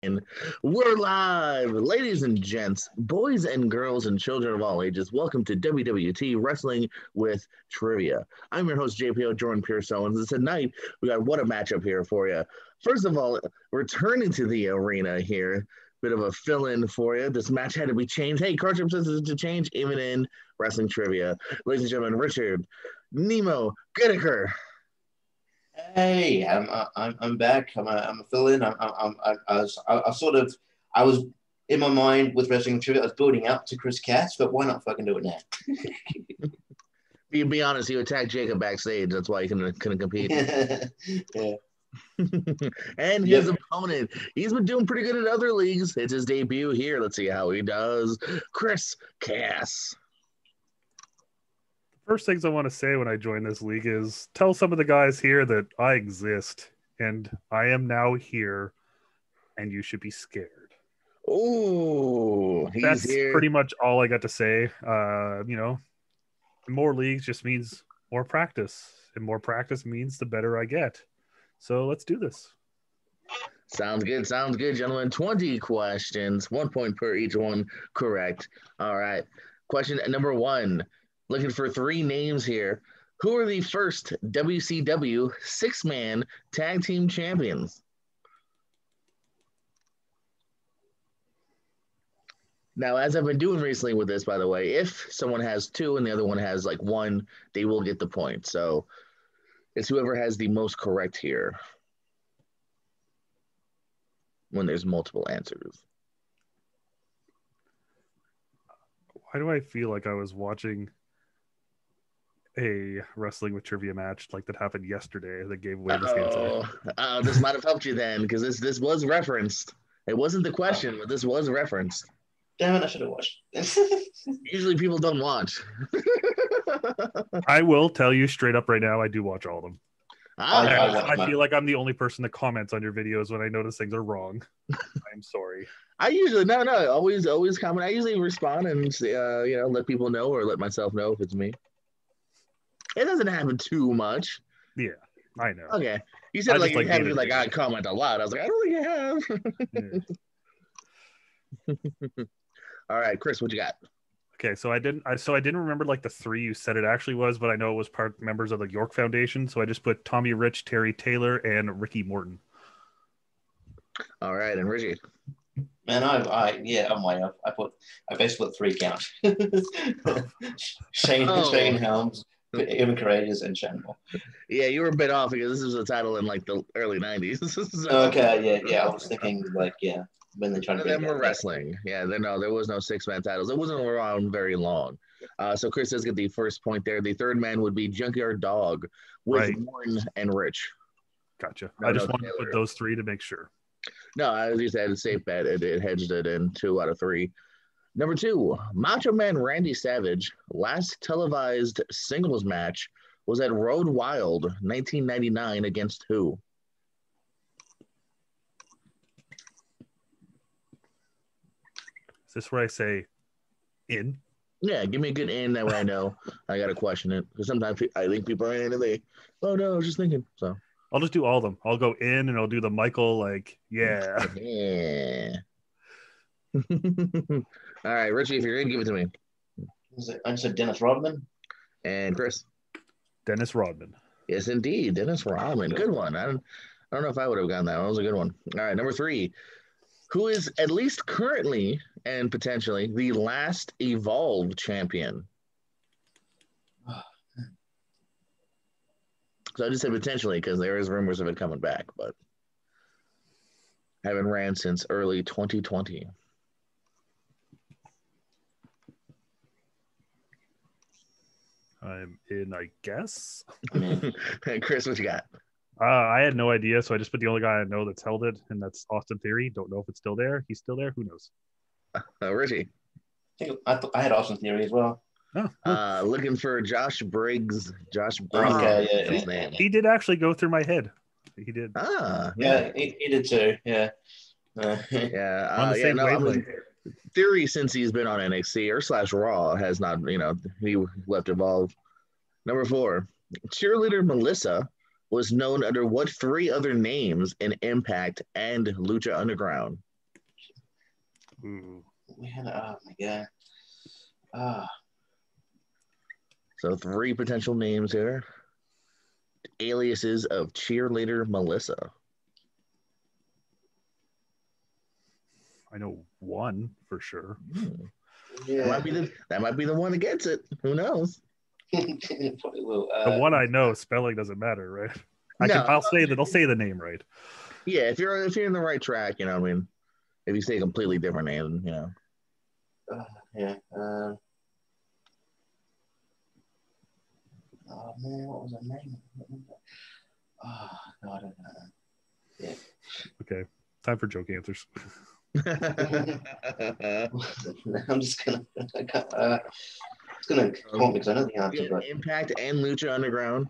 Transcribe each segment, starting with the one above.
And we're live, ladies and gents, boys and girls, and children of all ages. Welcome to WWT Wrestling with Trivia. I'm your host, JPO Jordan Pierce Owens, and tonight we got what a matchup here for you. First of all, returning to the arena here, bit of a fill-in for you. This match had to be changed. Hey, card says to change even in wrestling trivia. Ladies and gentlemen, Richard, Nemo, Goodacre. Hey, I'm back. I'm a fill-in. I was in my mind with wrestling trivia. I was building up to Chris Katz, but why not fucking do it now? Be honest, you attacked Jacob backstage. That's why you couldn't compete. Yeah. And his opponent, he's been doing pretty good in other leagues. It's his debut here. Let's see how he does. Chris Cass. First things I want to say when I join this league is tell some of the guys here that I exist and I am now here and you should be scared. Oh, that's here. Pretty much all I got to say. More leagues just means more practice, and more practice means the better I get. So let's do this. Sounds good, gentlemen. 20 questions, 1 point per each one correct. All right. Question number 1. Looking for 3 names here. Who are the first WCW 6-man tag team champions? Now, as I've been doing recently with this, by the way, if someone has 2 and the other one has like 1, they will get the point. So it's whoever has the most correct here when there's multiple answers. Why do I feel like I was watching a wrestling with trivia match like that happened yesterday that gave away this answer? This might have helped you then, because this was referenced. It wasn't the question, but this was referenced. Damn it, I should have watched. Usually people don't watch. I will tell you straight up right now, I do watch all of them. I feel like I'm the only person that comments on your videos when I notice things are wrong. I'm sorry. I usually always comment. I usually respond and let people know or let myself know if it's me. It doesn't happen too much. Yeah, I know. Okay, you said like you have like I comment a lot. I was like, I don't think I have. All right, Chris, what you got? Okay, so I didn't remember like the 3 you said it actually was, but I know it was members of the York Foundation, so I just put Tommy Rich, Terry Taylor, and Ricky Morton. All right, and Richie. Man, I'm way off. I basically put 3 count. Shane Helms, Evan Courageous, and Shannon. Yeah, you were a bit off because this was a title in like the early 90s. So. Okay, yeah. I was thinking when they're trying to them were wrestling. Yeah, there was no 6-man titles. It wasn't around very long. So Chris does get the first point there. The third man would be Junkyard Dog with Morton and Rich. Gotcha. I just wanted to put those 3 to make sure. No, I just had a safe bet. It hedged it in 2 out of 3. Number 2, Macho Man Randy Savage last televised singles match was at Road Wild 1999 against who? Is this where I say in? Yeah, give me a good in. That way I know I got to question it. Because sometimes I think people are in and they, oh no, I was just thinking. So I'll just do all of them. I'll go in and I'll do the Michael, yeah. Yeah. All right, Richie, if you're in, give it to me. I said Dennis Rodman. And Chris? Dennis Rodman. Yes, indeed. Dennis Rodman. Good one. I don't know if I would have gotten that one. That was a good one. All right, number 3. Who is at least currently and potentially the last Evolve champion? So I just said potentially because there is rumors of it coming back, but haven't ran since early 2020. I'm in, I guess. Chris, what you got? I had no idea, so I just put the only guy I know that's held it, and that's Austin Theory. Don't know if it's still there. He's still there. Who knows? Richie. I had Austin Theory as well. Oh, looking for Josh Briggs. Okay, his name. He did actually go through my head. He did. Yeah, he did too. Yeah. On the same wavelength. Theory, since he's been on NXT or / Raw, has not, he left Evolve. Number 4, cheerleader Melissa was known under what 3 other names in Impact and Lucha Underground? Ooh. We had, oh my god. Ah, So 3 potential names here. Aliases of cheerleader Melissa. I know one for sure. yeah. That might be the one that gets it. Who knows? Probably will. The one I know, spelling doesn't matter, right? I'll say the name right. Yeah, if you're in the right track, you know what I mean. If you say a completely different name, you know. Yeah. Oh man, what was her name? Oh god, I don't know. Yeah. Okay, time for joke answers. I'm just gonna. It's gonna haunt me because I know the answer, but Impact and Lucha Underground.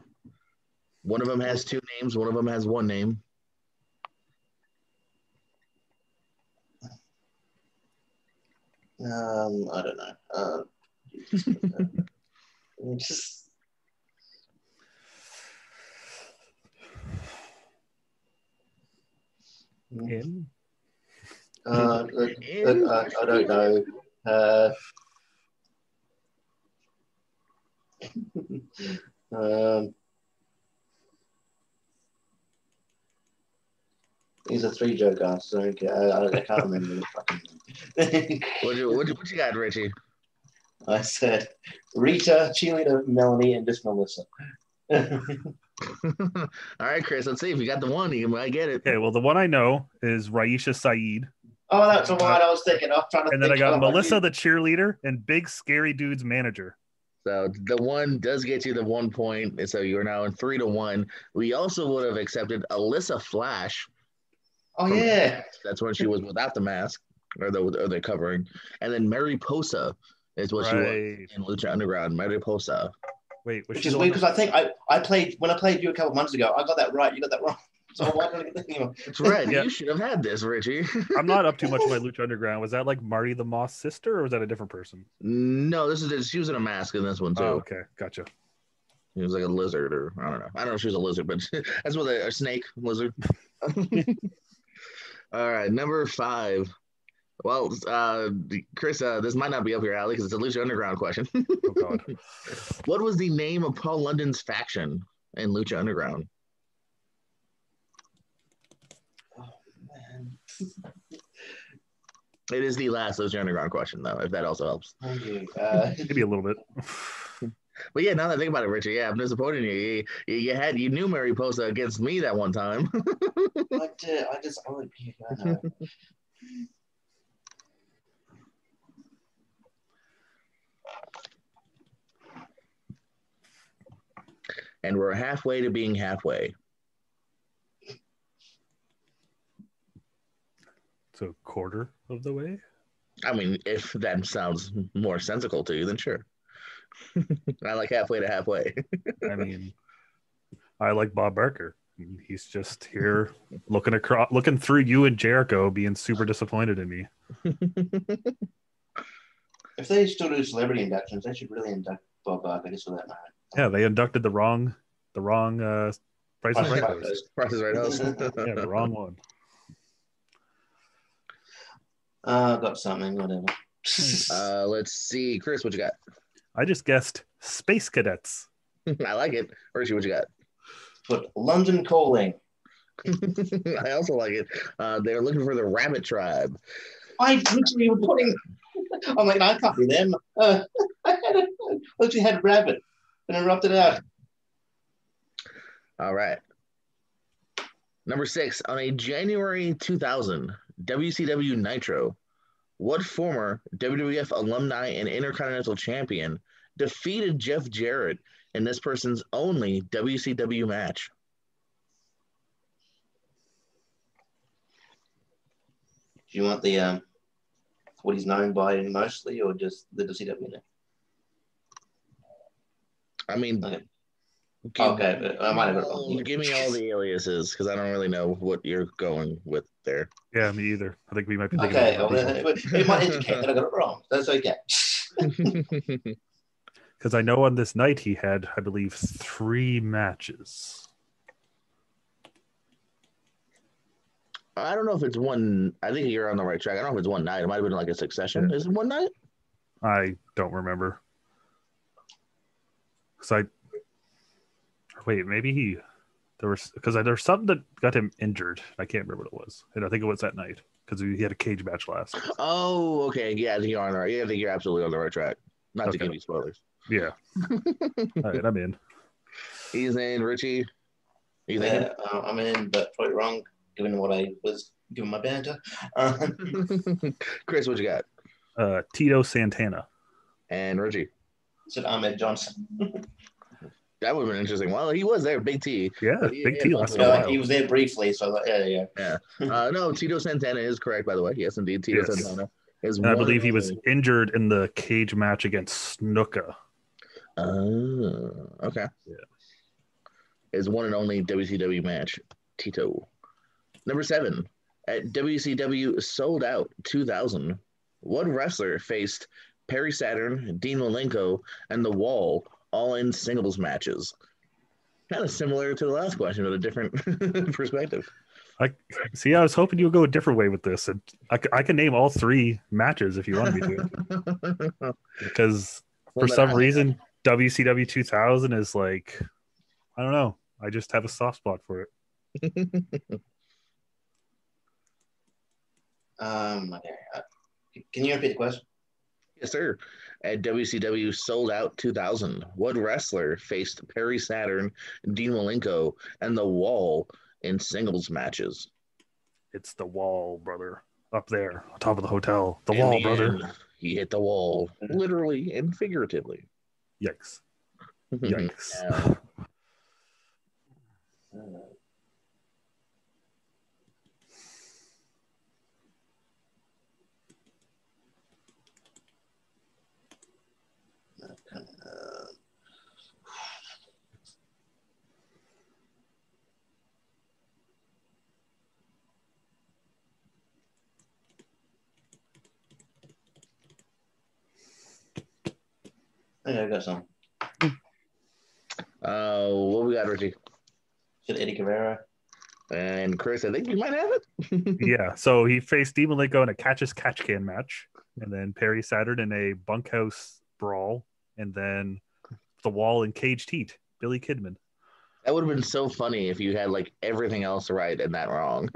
One of them has 2 names. One of them has 1 name. I don't know. Just. In? I don't know. These are 3 joke answers. Okay, I can't remember the fucking name. What you got, Richie? I said Rita, cheerleader, Melanie, and just Melissa. All right, Chris. Let's see if you got the one. You might get it. Okay, well, the one I know is Raisha Saeed. Oh, that's the one I was thinking. I was trying to and think. then I got Melissa, the cheerleader, and Big Scary Dude's manager. So the one does get you the 1 point. And so you're now in 3-1. We also would have accepted Alyssa Flash. Oh, yeah. That's when she was without the mask or the covering. And then Mariposa is what she was in Lucha Underground. Mariposa. Wait, which is weird because I think I played when I played you a couple months ago. I got that right. You got that wrong. So why don't I get thinking of? That's right. Yeah. You should have had this, Richie. I'm not up too much of my Lucha Underground. Was that like Marty the Moss sister, or was that a different person? No, she was in a mask in this one too. Oh, okay, gotcha. He was like a lizard, or I don't know. I don't know if she was a lizard, but that's what a snake lizard. All right, number 5. Well, Chris, this might not be up your alley because it's a Lucha Underground question. Oh God. What was the name of Paul London's faction in Lucha Underground? Oh man. It is the last Lucha Underground question, though, if that also helps. Thank you. Maybe a little bit. But yeah, now that I think about it, Richie, yeah, I'm disappointed in you. You knew Mariposa against me that one time. I did. I know. And we're halfway to being halfway. So a quarter of the way? I mean, if that sounds more sensical to you, then sure. I like halfway to halfway. I mean, I like Bob Barker. He's just here looking through you and Jericho, being super disappointed in me. If they still do celebrity inductions, they should really induct Bob Barker just for that matter. Yeah, they inducted the wrong Price is Right host. Price is Right host. Yeah, the wrong one. Got something, whatever. Let's see. Chris, what you got? I just guessed Space Cadets. I like it. Richie, what you got? Put London Calling. I also like it. They're looking for the Rabbit Tribe. I literally were putting. I'm like, no, I can't be them. I literally had Rabbit and I rubbed it out. All right. Number 6, on a January 2000 WCW Nitro, what former WWF alumni and Intercontinental Champion defeated Jeff Jarrett in this person's only WCW match? Do you want the what he's known by mostly, or just the WCW name? I mean, okay, I might have it wrong. Give me all the aliases because I don't really know what you're going with there. Yeah, me either. I think we might be thinking. Okay, it might indicate that I got it wrong. That's okay. Because I know on this night he had, I believe, 3 matches. I don't know if it's one. I think you're on the right track. I don't know if it's one night. It might have been like a succession. Yeah. Is it one night? I don't remember. Because wait, maybe there's something that got him injured. I can't remember what it was, and I think it was that night because he had a cage match last. Oh, okay. Yeah, I think you're on the right. Yeah, I think you're absolutely on the right track. Not to give you spoilers. Yeah. All right, I'm in. He's in. Richie. You thinking? I'm in, but probably wrong given what I was given my banter. Chris, what you got? Tito Santana. And Richie. Said Ahmed Johnson. That would have been interesting. Well, he was there, Big T. Yeah, Big T lasted a while. He was there briefly, so I was like, yeah. No, Tito Santana is correct, by the way. Yes, indeed, Tito Santana is. And I believe he was injured in the cage match against Snuka. Oh, okay. Yeah. His one and only WCW match, Tito. Number 7, at WCW Sold Out 2000, what wrestler faced Perry Saturn, Dean Malenko, and The Wall all in singles matches? Kind of similar to the last question, but a different perspective. I was hoping you would go a different way with this. And I can name all 3 matches if you want me to. Because for some reason, WCW 2000 is like, I don't know. I just have a soft spot for it. Can you repeat the question? Yes, sir. At WCW Sold Out 2000, what wrestler faced Perry Saturn, Dean Malenko, and The Wall in singles matches? It's The Wall, brother. Up there, on top of the hotel. The Wall, brother. He hit the wall, literally and figuratively. Yikes. Yikes. I got some. What we got, Richie? Said Eddie Guerrero. And Chris, I think you might have it. Yeah, so he faced Dean Malenko in a catch can match, and then Perry Saturn in a bunkhouse brawl, and then The Wall in caged heat, Billy Kidman. That would have been so funny if you had like everything else right and that wrong.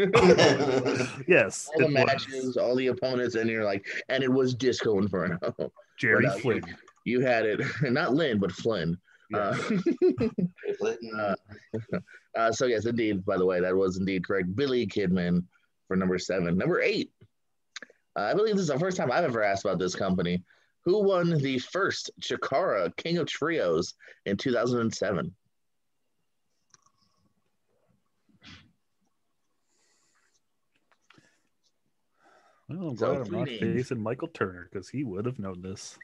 Yes. All the matches, all the opponents, and you're like, and it was Disco Inferno. Jerry Flynn. You had it, not Lynn, but Flynn. Yeah. So yes, indeed, by the way, that was indeed correct. Billy Kidman for number 7. Number 8. I believe this is the first time I've ever asked about this company. Who won the first Chikara King of Trios in 2007? Well, I'm glad I'm not facing Michael Turner because he would have known this.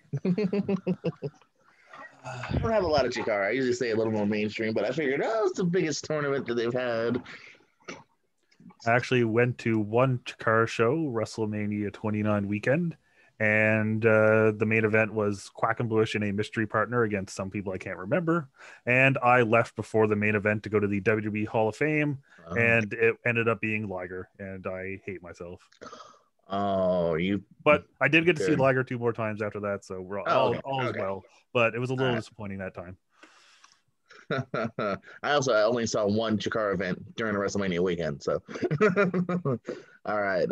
I don't have a lot of Chikara. I usually say a little more mainstream, but I figured, it's the biggest tournament that they've had. I actually went to one Chikara show, WrestleMania 29 weekend, and the main event was Quackenbush and a mystery partner against some people I can't remember. And I left before the main event to go to the WWE Hall of Fame, and it ended up being Liger, and I hate myself. But I did get to see Liger 2 more times after that, so we're all as well. But it was a little disappointing that time. I only saw one Chikara event during the WrestleMania weekend. So, all right.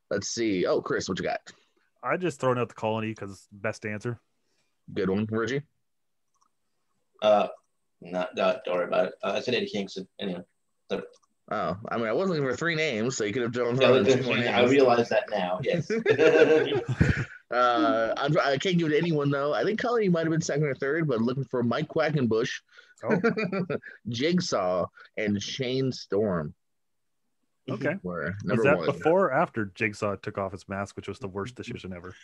Let's see. Oh, Chris, what you got? I just thrown out the Colony because best answer. Good one, Richie. Don't worry about it. I said Eddie Kingston. Anyway. Oh, I mean, I wasn't looking for 3 names, so you could have done 2 more names. I realize that now. Yes. I can't give it to anyone though. I think Colony might have been 2nd or 3rd, but looking for Mike Quackenbush, Jigsaw, and Shane Storm. Okay. Was that 1. before or after Jigsaw took off his mask, which was the worst decision ever? Do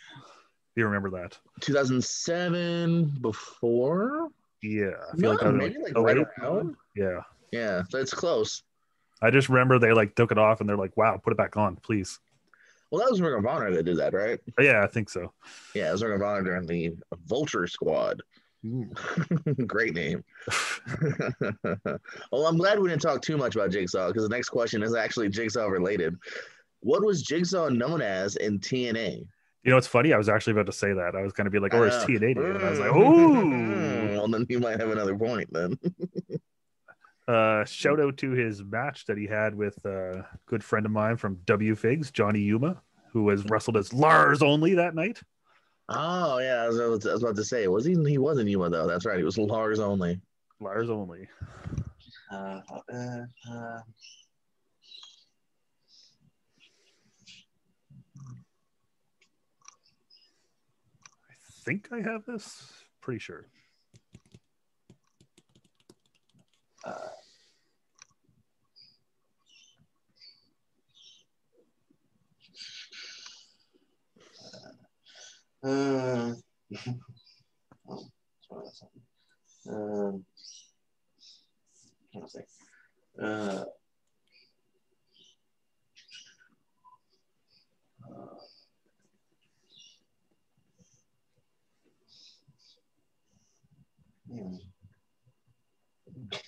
you remember that? 2007 before? Yeah. I feel maybe right around. Yeah. Yeah, so it's close. I just remember they took it off and they're like, wow, put it back on, please. Well, that was Ring of Honor that did that, right? Yeah, I think so. Yeah, it was Ring of Honor during the Vulture Squad. Great name. Well, I'm glad we didn't talk too much about Jigsaw because the next question is actually Jigsaw related. What was Jigsaw known as in TNA? You know, it's funny. I was actually about to say that. I was going to be like, or is TNA name? And I was like, ooh. Well, then you might have another point then. Shout out to his match that he had with a good friend of mine from W Figs, Johnny Yuma, who was wrestled as Lars only that night. Oh, yeah. I was about to say, he wasn't Yuma, though. That's right. He was Lars only. Lars only. Uh, I think I have this. Pretty sure.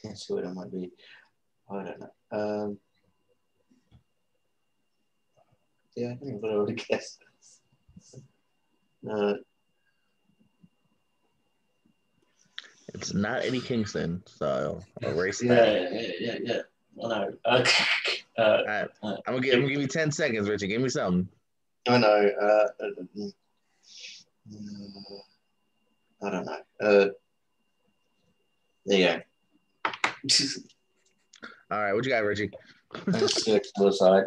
Can't see what it might be. I don't know. Yeah, I don't know what I would have guessed. It's not Eddie Kingston, so I'll erase Yeah. Well, no. All right. I'm gonna give you 10 seconds, Richie. Give me something. I know. I don't know. There you go. All right, what you got, Richie? Six to the side.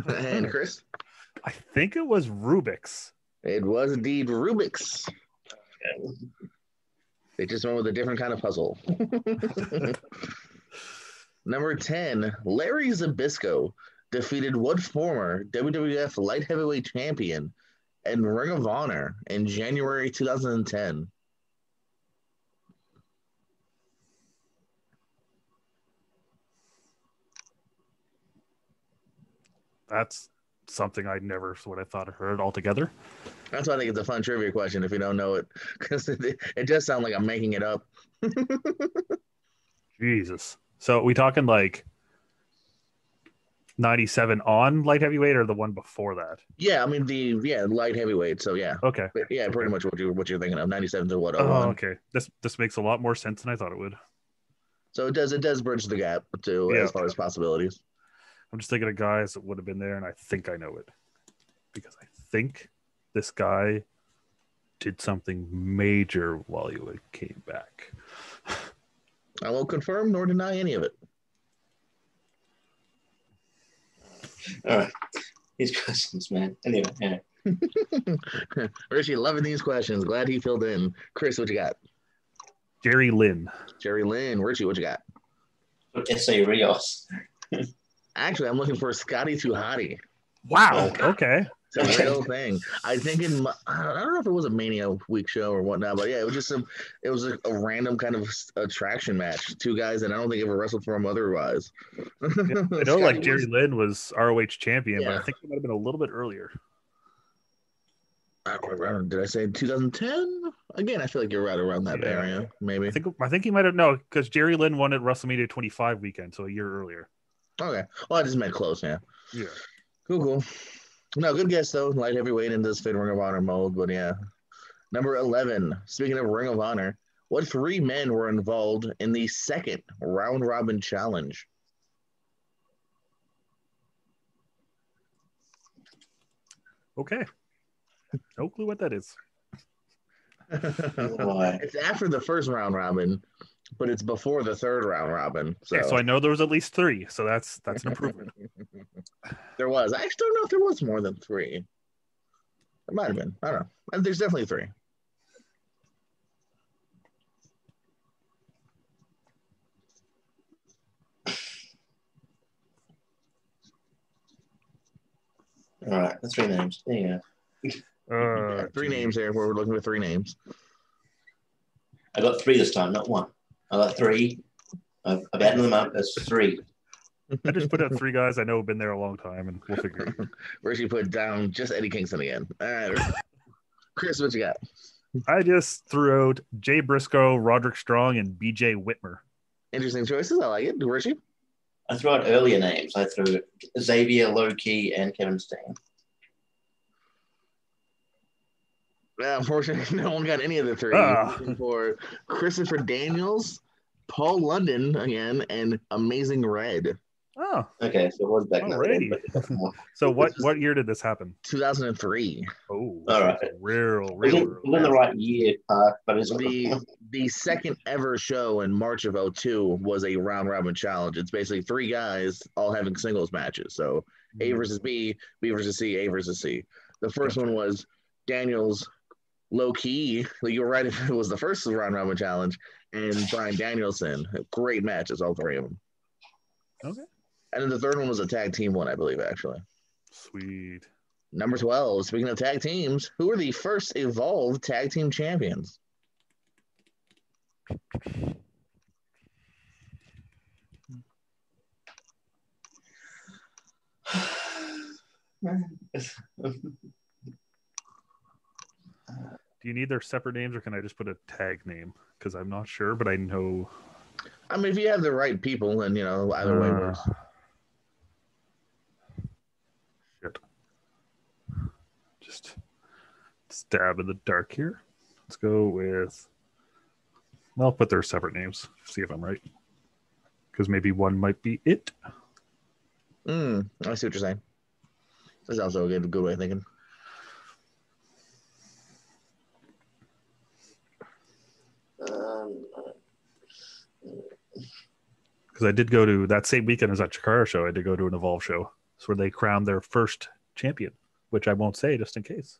And Chris? I think it was Rubik's. It was indeed Rubik's. They just went with a different kind of puzzle. Number 10, Larry Zbyszko defeated what former WWF Light Heavyweight Champion and Ring of Honor in January 2010? That's something I never would have thought I heard altogether. That's why I think it's a fun trivia question if you don't know it, because it does sound like I'm making it up. Jesus. So we talking like 97 on light heavyweight or the one before that? Yeah, I mean light heavyweight. So yeah, Okay. Yeah, pretty much what you're thinking of. 97 to what? 01. Oh, okay. This makes a lot more sense than I thought it would. So it does bridge the gap to as far as possibilities. I'm just thinking of guys that would have been there, and I think I know it because I think this guy did something major while he came back. I won't confirm nor deny any of it. All right. These questions, man. Anyway, yeah. Richie, loving these questions. Glad he filled in. Chris, what you got? Jerry Lynn. Jerry Lynn. Richie, what you got? S.A. Rios. Actually, I'm looking for Scotty Too Hottie. Wow. Okay. It's a real thing. I think I don't know if it was a Mania Week show or whatnot, but yeah, it was just it was a random kind of attraction match. Two guys that I don't think ever wrestled for him otherwise. Yeah, I know, like Jerry Lynn was ROH champion, but I think it might have been a little bit earlier. Did I say 2010? Again, I feel like you're right around that area, maybe. I think he might have because Jerry Lynn won at WrestleMania 25 weekend, so a year earlier. Okay. Well, I just meant close, yeah. Yeah. Cool. No, good guess, though. Light heavyweight in this fit Ring of Honor mold, but yeah. Number 11, speaking of Ring of Honor, what three men were involved in the second round-robin challenge? Okay. No clue what that is. It's after the first round-robin, but it's before the third round-robin. So I know there was at least three, so that's an improvement. There was. I actually don't know if there was more than three. There might have been. I don't know. There's definitely three. All right, that's three names. There you go. Three names there. We're looking for three names. I got three this time, not one. I got three. I've added them up as three. I just put out three guys I know have been there a long time, and we'll figure it out. Richie put down just Eddie Kingston again. All right. Chris, what you got? I just threw out Jay Briscoe, Roderick Strong, and BJ Whitmer. Interesting choices. I like it. Richie? I threw out earlier names. I threw Xavier, Low-Key, and Kevin Steen. Unfortunately, no one got any of the three. Looking for Christopher Daniels, Paul London again, and Amazing Red. Oh, okay. So it was back then. So what year did this happen? 2003. Oh, all right. Real. It was in the right year, but it's the second ever show in March of 2002 was a round robin challenge. It's basically three guys all having singles matches. So A versus B, B versus C, A versus C. The first one was Daniels, Low-Key. You were right, if it was the first round robin challenge, and Bryan Danielson. Great matches, all three of them. Okay. And then the third one was a tag team one, I believe, actually. Sweet. Number 12, speaking of tag teams, who were the first Evolve tag team champions? Do you need their separate names, or can I just put a tag name? Because I'm not sure, but I know. I mean, if you have the right people, then, either way works. Shit. Just stab in the dark here. Let's go with... I'll put their separate names, see if I'm right. Because maybe one might be it. I see what you're saying. That's also a good way of thinking. Because I did go to that same weekend as that Chikara show. I did go to an Evolve show. It's where they crowned their first champion, which I won't say just in case.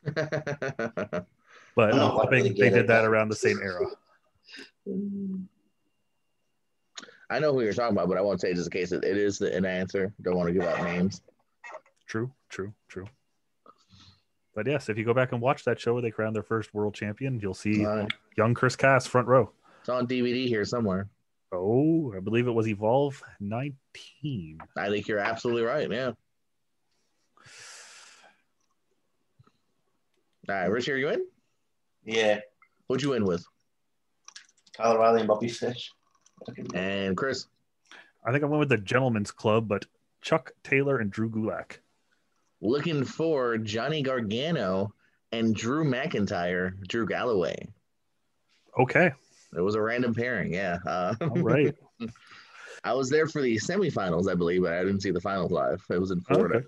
But I'm hoping they did that around the same era. I know who you're talking about, but I won't say just in case it is an answer. Don't want to give out names. True. But yes, if you go back and watch that show where they crowned their first world champion, you'll see young Chris Cass front row. It's on DVD here somewhere. Oh, I believe it was Evolve 19. I think you're absolutely right, yeah. All right, Richie, are you in? Yeah. What'd you win with? Kyle O'Reilly and Bobby Fish. And Chris? I think I went with the Gentleman's Club, but Chuck Taylor and Drew Gulak. Looking for Johnny Gargano and Drew McIntyre, Drew Galloway. Okay. It was a random pairing, yeah. All right. I was there for the semifinals, I believe, but I didn't see the finals live. It was in Florida. Okay.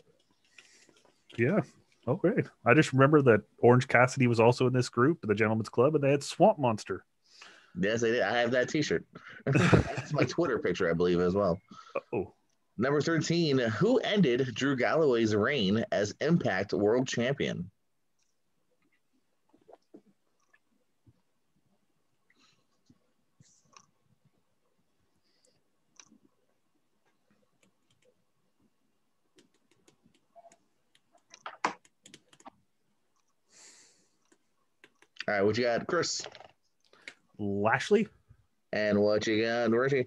Yeah. Oh, great. I just remember that Orange Cassidy was also in this group, the Gentleman's Club, and they had Swamp Monster. Yes, they did. I have that t-shirt. That's my Twitter picture, I believe, as well. Oh. Number 13, who ended Drew Galloway's reign as Impact World Champion? All right, what you got, Chris? Lashley. And what you got, Richie?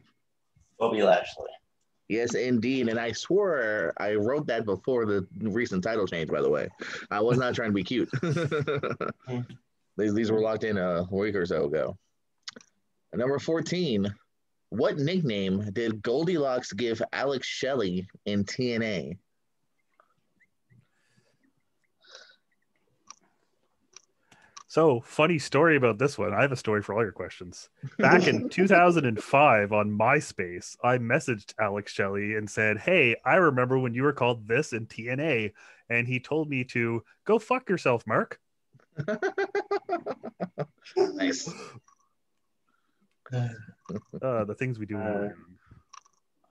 Bobby Lashley. Yes, indeed. And I swore I wrote that before the recent title change, by the way. I was not trying to be cute. These were locked in a week or so ago. And number 14, what nickname did Goldilocks give Alex Shelley in TNA? So, funny story about this one. I have a story for all your questions. Back in 2005 on MySpace, I messaged Alex Shelley and said, "Hey, I remember when you were called this in TNA." And he told me to go fuck yourself, Mark. Nice. The things we do.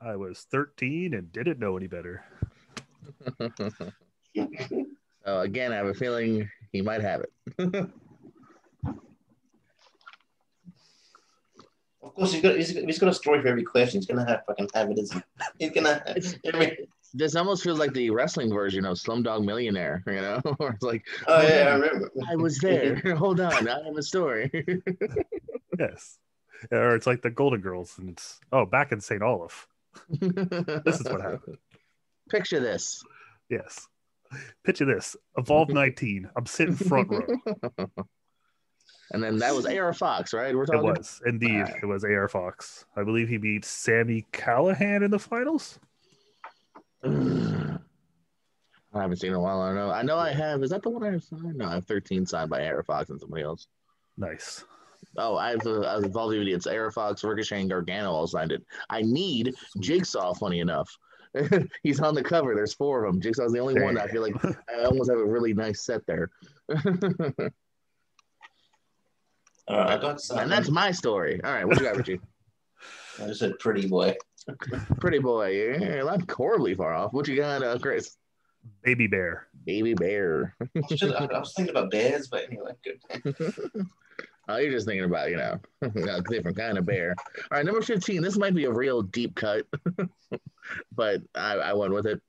I was 13 and didn't know any better. So again, I have a feeling he might have it. Of course, he's got a story for every question. He's gonna have it, isn't he? He's gonna. This almost feels like the wrestling version of Slumdog Millionaire, Where it's like, oh yeah, I remember. I was there. Hold on, I have a story. Yes, or it's like the Golden Girls, and it's back in St. Olaf. This is what happened. Picture this. Yes, picture this. Evolve 19. I'm sitting front row. And then that was AR Fox, right? We're It talking. was indeed. Right. It was AR Fox. I believe he beat Sammy Callahan in the finals. I haven't seen it in a while. I don't know. I know I have. Is that the one I have signed? No, I have 13 signed by AR Fox and somebody else. Nice. Oh, I have a Vault DVD. It's AR Fox, Ricochet, and Gargano all signed it. I need Jigsaw, funny enough. He's on the cover. There's 4 of them. Jigsaw's the only one. I feel like I almost have a really nice set there. I got something. And that's my story. All right, what you got, Richie? I just said pretty boy. Pretty boy. You're not horribly far off. What you got, Chris? Baby Bear. Baby Bear. I was thinking about bears, but anyway, good. Oh, you're just thinking about, a different kind of bear. All right, number 15. This might be a real deep cut, but I went with it.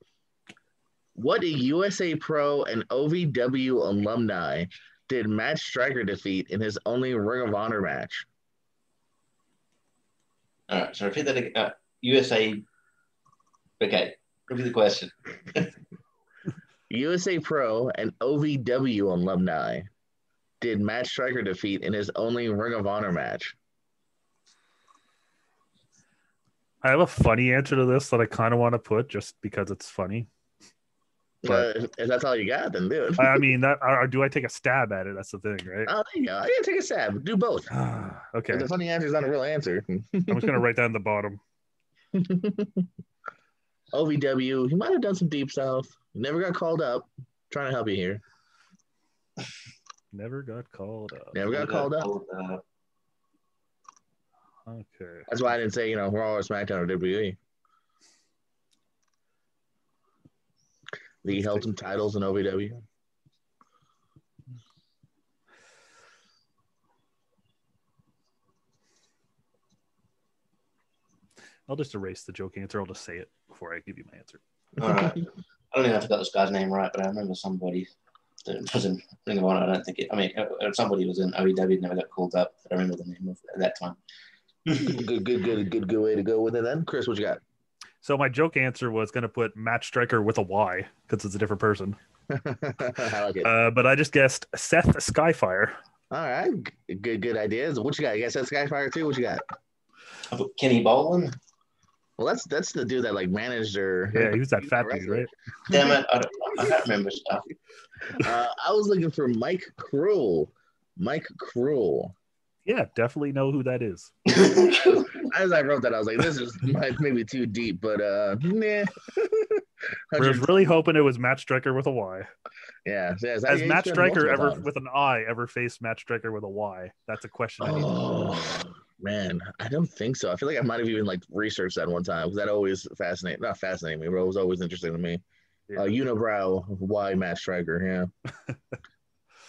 What USA Pro and OVW alumni did Matt Striker defeat in his only Ring of Honor match? All right, so repeat that again. USA. Okay, repeat the question. USA Pro and OVW alumni did Matt Striker defeat in his only Ring of Honor match? I have a funny answer to this that I kind of want to put just because it's funny. But if that's all you got, then do it. I mean, or do I take a stab at it? That's the thing, right? Oh, there you go. I didn't take a stab. Do both. Okay. If the funny answer is not a real answer. I'm just going to write down the bottom. OVW, he might have done some Deep South. Never got called up. Trying to help you here. Never got called up. Never got called up. Okay. That's why I didn't say, Raw or SmackDown or WWE. He held some titles in OVW. I'll just erase the joke answer. I'll just say it before I give you my answer. All right. I don't even have to got this guy's name right, but I remember somebody that was in Ring of Honor. I don't think it. I mean, somebody was in OEW, never got called up. But I remember the name of it at that time. Good way to go with it then. Chris, what you got? So my joke answer was going to put Matt Striker with a Y because it's a different person. I like it. But I just guessed Seth Skyfire. All right. Good ideas. What you got? You got Seth Skyfire too? What you got? Kenny Bolin. Well, that's the dude that managed her. Yeah, he was that fat dude, right? Damn it, I can't remember stuff. I was looking for Mike Cruel. Mike Cruel. Yeah, definitely know who that is. As I wrote that, I was like, this is maybe too deep, but nah. I was really hoping it was Matt Striker with a Y. Yeah. Has Matt Striker ever with an I ever faced Matt Striker with a Y? That's a question I need to know. Man, I don't think so. I feel like I might have even researched that one time because that always not fascinating me, but it was always interesting to me. Yeah. Unibrow, why Matt Striker? Yeah.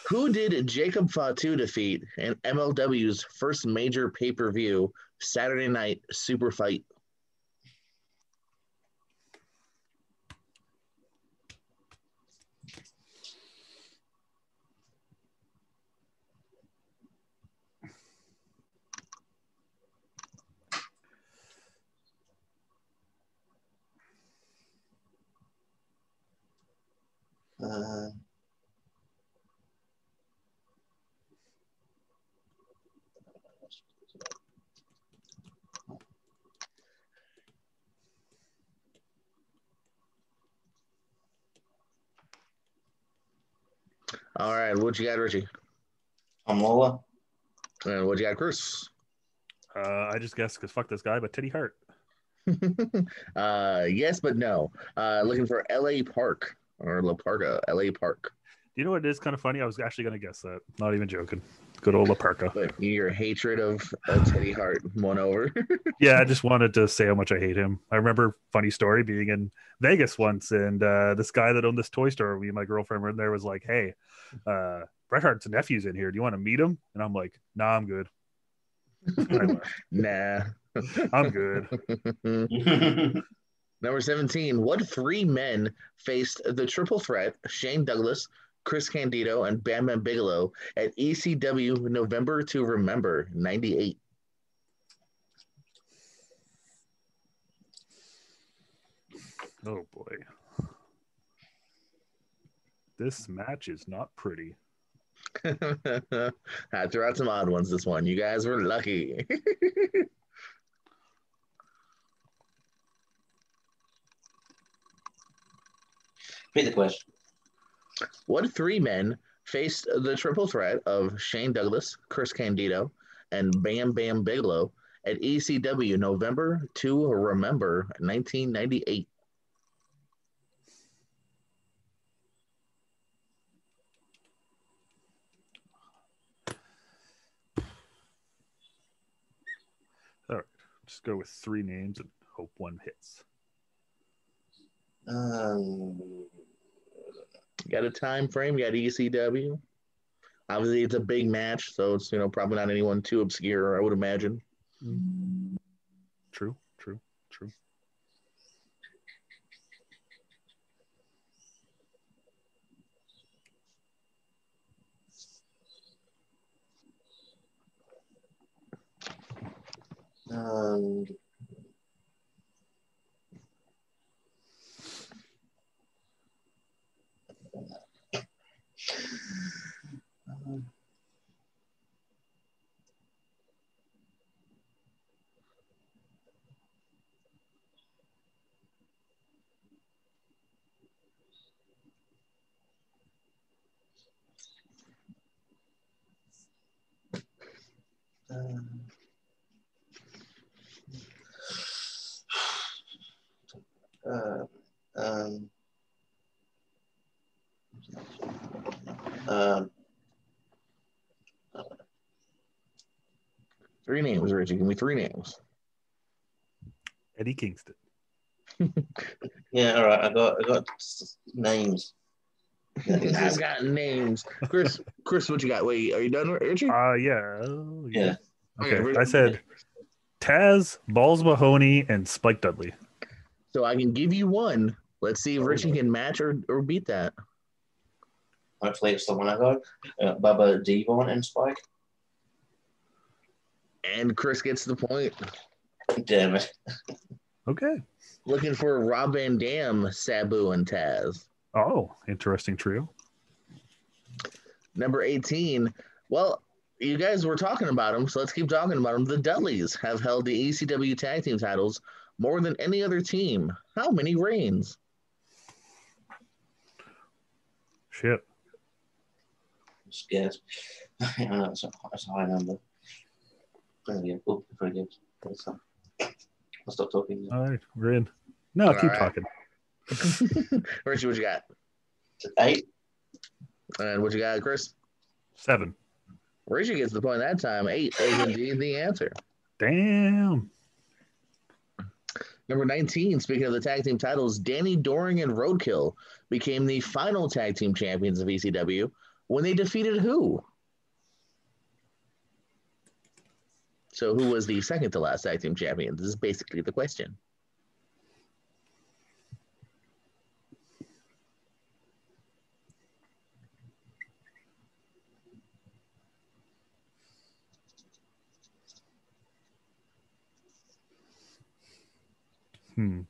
Who did Jacob Fatu defeat in MLW's first major pay-per-view Saturday Night Super Fight? All right, what you got, Richie? I'm Lola. And what you got, Chris? I just guessed because fuck this guy, but Teddy Hart. Yes, but no. Looking for L.A. Park or La Parka, L.A. Park. You know what is kind of funny? I was actually going to guess that. Not even joking. Good old La Parka. But your hatred of Teddy Hart won over. Yeah, I just wanted to say how much I hate him. I remember, funny story, being in Vegas once, and this guy that owned this toy store, me and my girlfriend were in there, was like, hey, Bret Hart's nephew's in here. Do you want to meet him? And I'm like, nah, I'm good. Nah. I'm good. Number 17. What 3 men faced the triple threat, Shane Douglas, Chris Candido, and Bam Bam Bigelow at ECW November to Remember 98? Oh, boy. This match is not pretty. I threw out some odd ones this one. You guys were lucky. Read the question. What three men faced the triple threat of Shane Douglas, Chris Candido, and Bam Bam Bigelow at ECW November to Remember 1998? All right, just go with three names and hope one hits. Got a time frame? Got ECW? Obviously, it's a big match, so it's probably not anyone too obscure, I would imagine. True. Three names, Richie. Give me three names. Eddie Kingston. Yeah, all right. I got names. I've got names. Chris, what you got? Wait, are you done, Richie? Yeah. Okay, Richie. I said Taz, Balls Mahoney, and Spike Dudley. So I can give you one. Let's see if Richie can match or beat that. Hopefully it's the one I got. Bubba Devon and Spike. And Chris gets the point. Damn it. Okay. Looking for Rob Van Dam, Sabu, and Taz. Oh, interesting trio. Number 18. Well, you guys were talking about them, so let's keep talking about them. The Dudleys have held the ECW tag team titles more than any other team. How many reigns? Shit. I'm scared. I know it's a high number. Pretty good. I'll stop talking. All right, we're in. No, keep talking. Richie, what you got? 8. And what you got, Chris? 7. Richie gets the point that time. 8 is indeed the answer. Damn. Number 19, speaking of the tag team titles, Danny Doring and Roadkill became the final tag team champions of ECW when they defeated who? So who was the second to last tag team champion? This is basically the question. I'm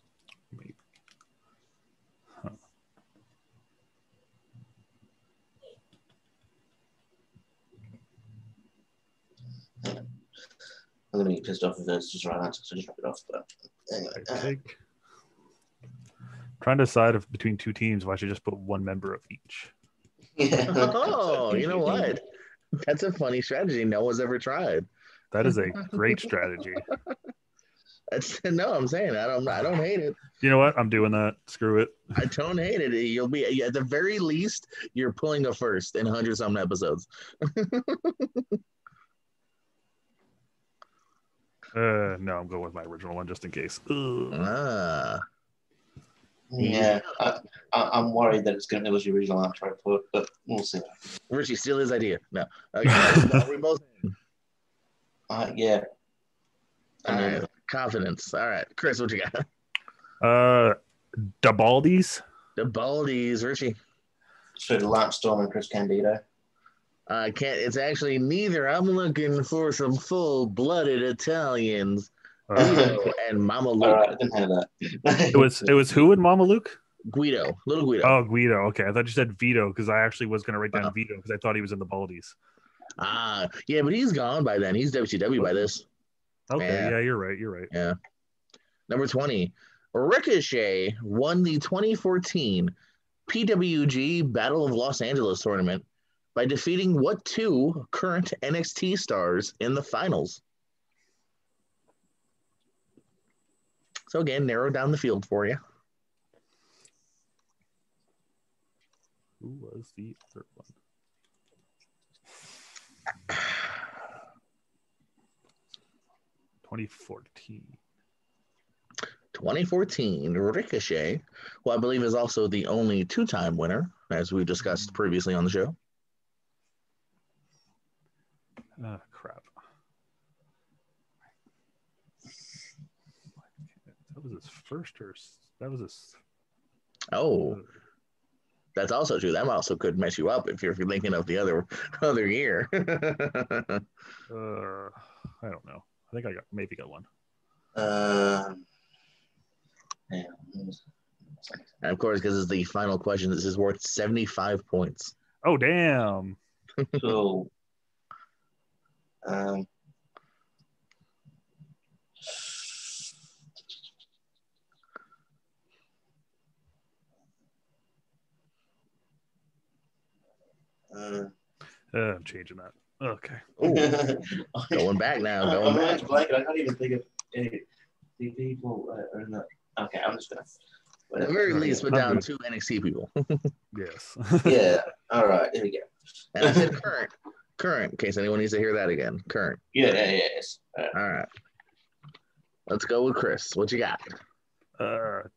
going to get pissed off if it's just right answer, so just drop it off. But anyway. Trying to decide between two teams, why should I just put one member of each? Yeah. Oh, you know what? That's a funny strategy no one's ever tried. That is a great strategy. No, I'm saying I don't hate it. You know what? I'm doing that. Screw it. I don't hate it. You'll be at the very least you're pulling a first in 100-some episodes. No, I'm going with my original one just in case. Yeah, I'm worried that it was the original answer I put, but we'll see. Richie, steal his idea. No. Okay. We both. Yeah. All right. Confidence. All right. Chris, what you got? The Baldies. The Baldies, Richie. So Lance Storm and Chris Candido. I can't. It's actually neither. I'm looking for some full-blooded Italians. And Mama Luke. All right, I didn't have that. It was who and Mama Luke? Guido, little Guido. Oh, Guido. Okay, I thought you said Vito because I actually was going to write down Vito because I thought he was in the Baldies. Yeah, but he's gone by then. He's WCW by this. Okay, yeah, you're right. You're right. Yeah. Number 20, Ricochet won the 2014 PWG Battle of Los Angeles tournament by defeating what two current NXT stars in the finals? So again, narrow down the field for you. Who was the other one? 2014, Ricochet, who I believe is also the only two-time winner, as we discussed previously on the show. Crap. That was his first, or that was his. Oh, that's also true. That also could mess you up if you're thinking of the other year. I don't know. I think I maybe got one. And of course, because it's the final question, this is worth 75 points. Oh, damn. So, I'm changing that. Okay. Going back now. I'm back. Blanket. I can't even think of any people. Okay, I'm just gonna. At the very least, put down two NXT people. Yes. Yeah. All right. Here we go. And I said current, in case anyone needs to hear that again. Current. Yeah. Yes. All right. Let's go with Chris. What you got?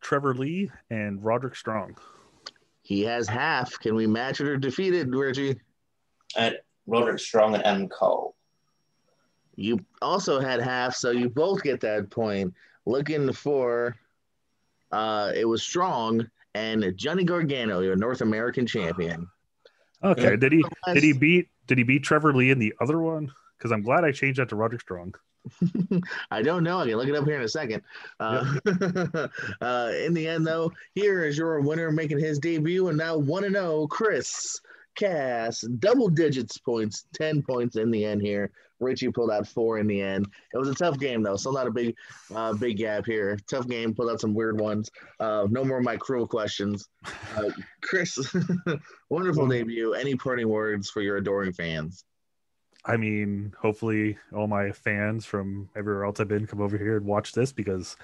Trevor Lee and Roderick Strong. He has half. Can we match it or defeat it, Richie? Roderick Strong and Adam Cole. You also had half, so you both get that point. Looking for, it was Strong and Johnny Gargano, your North American champion. Okay, did he beat Trevor Lee in the other one? Because I'm glad I changed that to Roderick Strong. I don't know. I can look it up here in a second. In the end, though, here is your winner making his debut, and now 1-0, Chris Cass, double digits points, 10 points in the end here. Richie pulled out 4 in the end. It was a tough game, though. Still not a big gap here. Tough game. Pulled out some weird ones. No more of my cruel questions. Chris, wonderful debut. Any parting words for your adoring fans? I mean, hopefully all my fans from everywhere else I've been come over here and watch this, because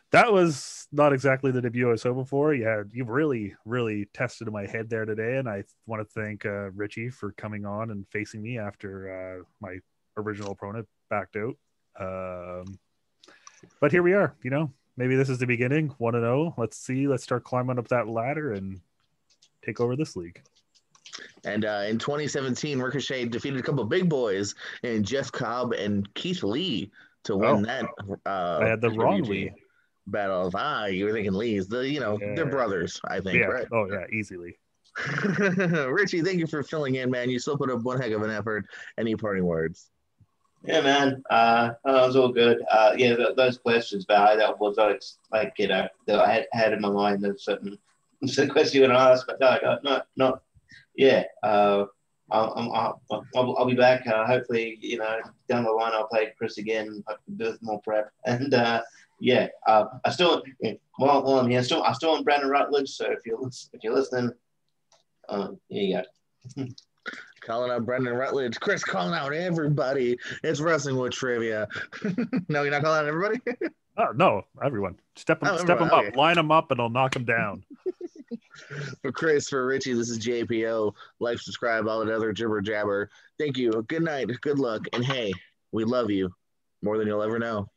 that was not exactly the debut I was hoping for. Yeah, you've really, really tested my head there today, and I want to thank Richie for coming on and facing me after my original opponent backed out. But here we are. You know, maybe this is the beginning. 1-0. Let's see. Let's start climbing up that ladder and take over this league. And in 2017, Ricochet defeated a couple of big boys in Jeff Cobb and Keith Lee to win that. I had the wrong Lee. Battle of you were thinking Lee's. They're brothers, I think, right? Oh, yeah, easily. Richie, thank you for filling in, man. You still put up one heck of an effort. Any parting words? Yeah, man. That was all good. Yeah, those questions, but that was like, you know, that I had in my mind there's certain questions you want to ask, but no. Yeah, I'll be back. Hopefully, you know, down the line I'll play Chris again with more prep. And yeah, I still while I'm here, I still want Brandon Rutledge. So if you're listening, here you go. Calling out Brendan Rutledge. Chris calling out everybody. It's Wrestling with Trivia. No, you're not calling out everybody? Oh, no, everyone. Step them up. Line them up, and I'll knock them down. For Chris, for Richie, this is JPO. Like, subscribe, all that other jibber jabber. Thank you. Good night. Good luck. And hey, we love you more than you'll ever know.